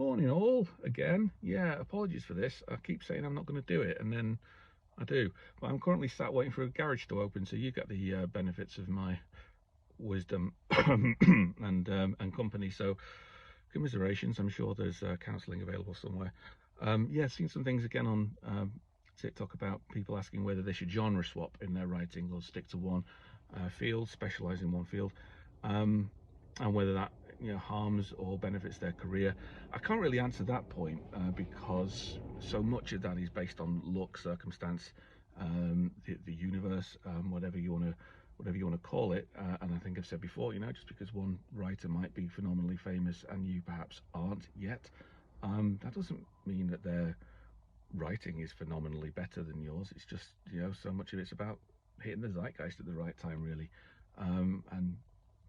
Morning all, again. Yeah, apologies for this. I keep saying I'm not going to do it, and then I do. But I'm currently sat waiting for a garage to open, so you get the benefits of my wisdom and company. So commiserations. I'm sure there's counselling available somewhere. Yeah, seen some things again on TikTok about people asking whether they should genre swap in their writing or stick to one field, specialise in one field, and whether that harms or benefits their career. I can't really answer that point because so much of that is based on luck, circumstance, the universe, whatever you want to call it. And I think I've said before, just because one writer might be phenomenally famous and you perhaps aren't yet, that doesn't mean that their writing is phenomenally better than yours. It's just so much of it's about hitting the zeitgeist at the right time, really. And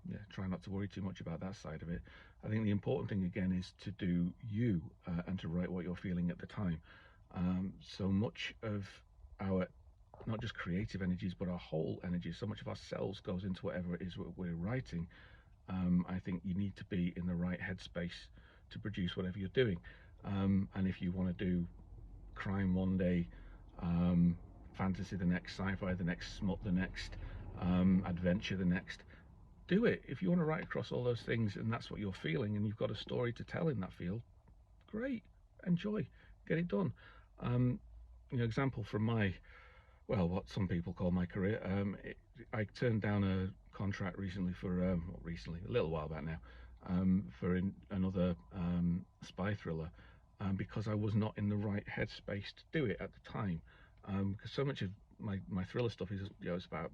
yeah, try not to worry too much about that side of it. I think the important thing again is to do you and to write what you're feeling at the time. So much of our not just creative energies but our whole energy, so much of ourselves goes into whatever it is we're writing. I think you need to be in the right headspace to produce whatever you're doing. And if you want to do crime one day, fantasy the next, sci-fi the next, smut the next, adventure the next, do it. If you want to write across all those things and that's what you're feeling and you've got a story to tell in that field, great, enjoy, get it done. Example from my, well, what some people call my career, I turned down a contract recently for, a little while back now, for another spy thriller, because I was not in the right headspace to do it at the time, because so much of my thriller stuff is, it's about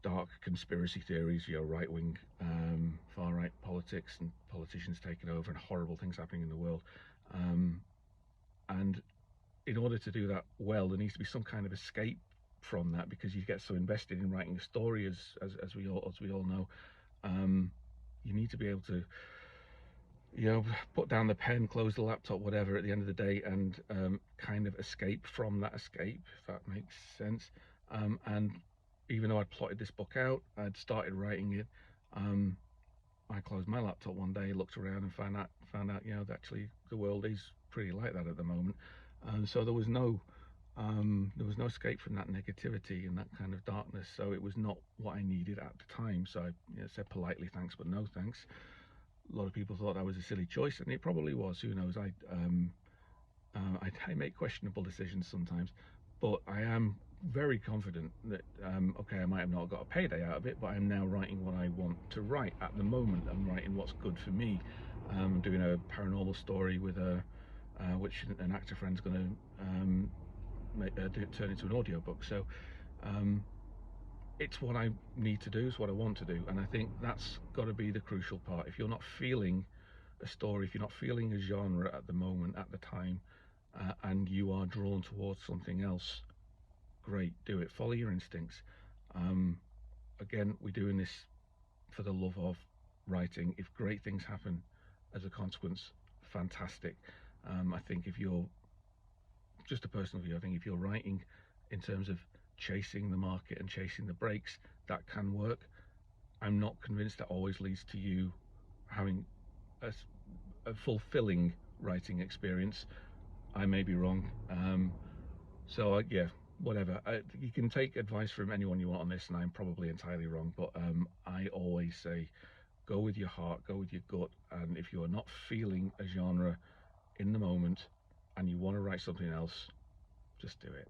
dark conspiracy theories, right-wing, far-right politics and politicians taking over and horrible things happening in the world. And in order to do that well, there needs to be some kind of escape from that, because you get so invested in writing a story, as we all know. You need to be able to put down the pen, close the laptop, whatever, at the end of the day, and kind of escape from that escape, if that makes sense. And even though I'd plotted this book out, I'd started writing it, I closed my laptop one day, looked around and found out that actually the world is pretty like that at the moment. So there was no escape from that negativity and that kind of darkness. So it was not what I needed at the time. So I said politely, thanks, but no thanks. A lot of people thought that was a silly choice, and it probably was. Who knows? I make questionable decisions sometimes, but I am very confident that okay, I might have not got a payday out of it, but I'm now writing what I want to write at the moment. I'm writing what's good for me. I'm doing a paranormal story with which an actor friend's going to turn into an audiobook. So it's what I need to do, it's what I want to do, and I think that's got to be the crucial part. If you're not feeling a story, if you're not feeling a genre at the moment, at the time, and you are drawn towards something else, great, do it. Follow your instincts. Again, we're doing this for the love of writing. If great things happen as a consequence, fantastic. I think if you're just a personal view, I think if you're writing in terms of chasing the market and chasing the breaks, that can work. I'm not convinced that always leads to you having a fulfilling writing experience. I may be wrong. So yeah, whatever. You can take advice from anyone you want on this, and I'm probably entirely wrong, but I always say go with your heart, go with your gut, and if you're not feeling a genre in the moment and you want to write something else, just do it.